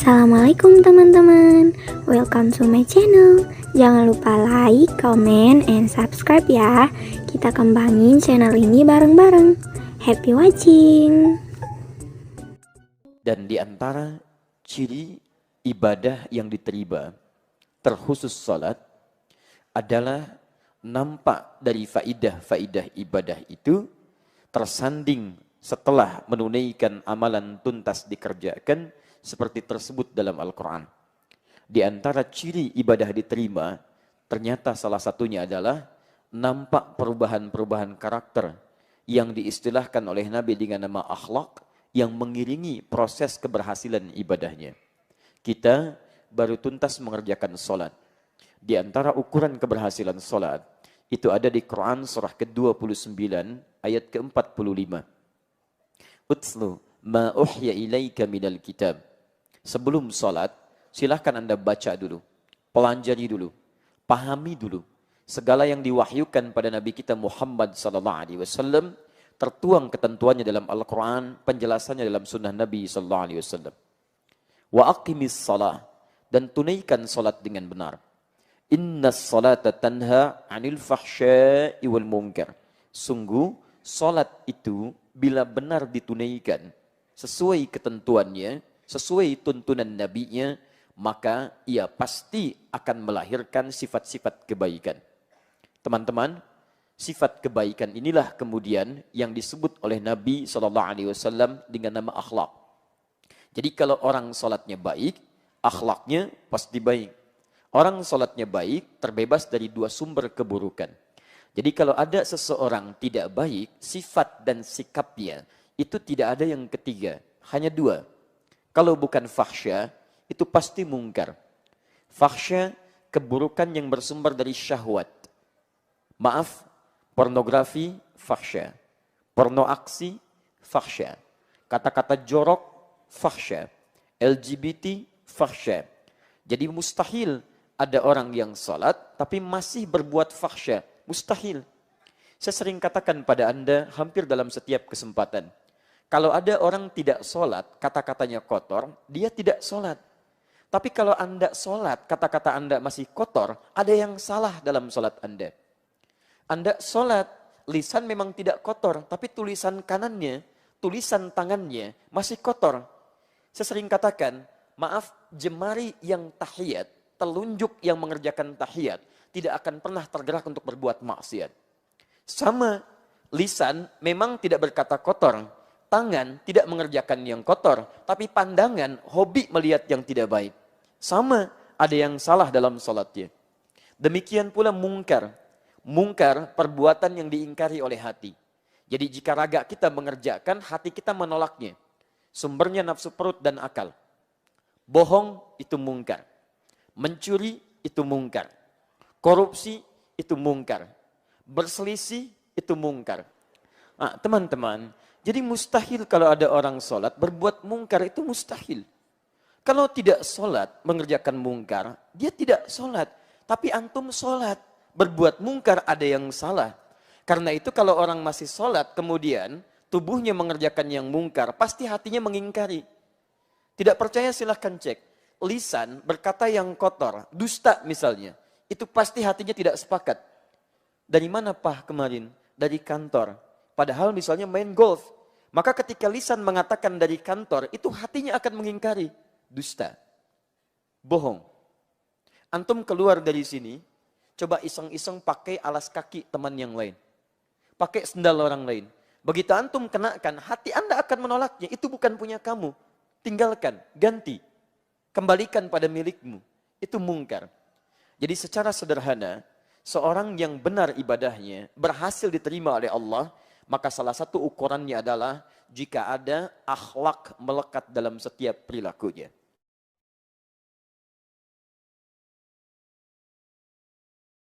Assalamualaikum teman-teman, welcome to my channel. Jangan lupa like, comment, and subscribe ya. Kita kembangin channel ini bareng-bareng. Happy watching. Dan di antara ciri ibadah yang diterima, terkhusus salat, adalah nampak dari faidah-faidah ibadah itu tersanding setelah menunaikan amalan tuntas dikerjakan seperti tersebut dalam Al-Quran. Di antara ciri ibadah diterima, ternyata salah satunya adalah nampak perubahan-perubahan karakter yang diistilahkan oleh Nabi dengan nama akhlak yang mengiringi proses keberhasilan ibadahnya. Kita baru tuntas mengerjakan solat. Di antara ukuran keberhasilan solat, itu ada di Quran surah ke-29 ayat ke-45. Utslu ma uhya ilaika minal kitab. Sebelum sholat, silahkan Anda baca dulu, pelajari dulu, pahami dulu. Segala yang diwahyukan pada Nabi kita Muhammad SAW, tertuang ketentuannya dalam Al-Quran, penjelasannya dalam sunnah Nabi SAW. Wa aqimis salah, dan tunaikan sholat dengan benar. Inna salata tanha anil fahsya'i wal munkar. Sungguh, sholat itu bila benar ditunaikan, sesuai ketentuannya, sesuai tuntunan nabinya, maka ia pasti akan melahirkan sifat-sifat kebaikan. Teman-teman, sifat kebaikan inilah kemudian yang disebut oleh Nabi SAW dengan nama akhlak. Jadi kalau orang salatnya baik, akhlaknya pasti baik. Orang salatnya baik, terbebas dari dua sumber keburukan. Jadi kalau ada seseorang tidak baik, sifat dan sikapnya, itu tidak ada yang ketiga, hanya dua. Kalau bukan fahsya, itu pasti mungkar. Fahsya, keburukan yang bersumber dari syahwat. Maaf, pornografi, fahsya. Porno aksi, fahsya. Kata-kata jorok, fahsya. LGBT, fahsya. Jadi mustahil ada orang yang salat, tapi masih berbuat fahsya. Mustahil. Saya sering katakan pada Anda, hampir dalam setiap kesempatan. Kalau ada orang tidak sholat, kata-katanya kotor, dia tidak sholat. Tapi kalau Anda sholat, kata-kata Anda masih kotor, ada yang salah dalam sholat Anda. Anda sholat, lisan memang tidak kotor, tapi tulisan kanannya, tulisan tangannya masih kotor. Saya sering katakan, maaf, jemari yang tahiyat, telunjuk yang mengerjakan tahiyat, tidak akan pernah tergerak untuk berbuat maksiat. Sama, lisan memang tidak berkata kotor, tangan tidak mengerjakan yang kotor, tapi pandangan, hobi melihat yang tidak baik. Sama, ada yang salah dalam salatnya. Demikian pula mungkar. Mungkar, perbuatan yang diingkari oleh hati. Jadi jika raga kita mengerjakan, hati kita menolaknya. Sumbernya nafsu perut dan akal. Bohong, itu mungkar. Mencuri, itu mungkar. Korupsi, itu mungkar. Berselisih, itu mungkar. Nah, teman-teman, jadi mustahil kalau ada orang sholat, berbuat mungkar itu mustahil. Kalau tidak sholat, mengerjakan mungkar, dia tidak sholat. Tapi antum sholat, berbuat mungkar ada yang salah. Karena itu kalau orang masih sholat, kemudian tubuhnya mengerjakan yang mungkar, pasti hatinya mengingkari. Tidak percaya silahkan cek. Lisan berkata yang kotor, dusta misalnya. Itu pasti hatinya tidak sepakat. Dari mana Pak kemarin? Dari kantor. Padahal misalnya main golf. Maka ketika lisan mengatakan dari kantor, itu hatinya akan mengingkari. Dusta. Bohong. Antum keluar dari sini, coba iseng-iseng pakai alas kaki teman yang lain. Pakai sendal orang lain. Begitu antum kenakan, hati Anda akan menolaknya. Itu bukan punya kamu. Tinggalkan, ganti. Kembalikan pada milikmu. Itu mungkar. Jadi secara sederhana, seorang yang benar ibadahnya, berhasil diterima oleh Allah, maka salah satu ukurannya adalah jika ada akhlak melekat dalam setiap perilakunya.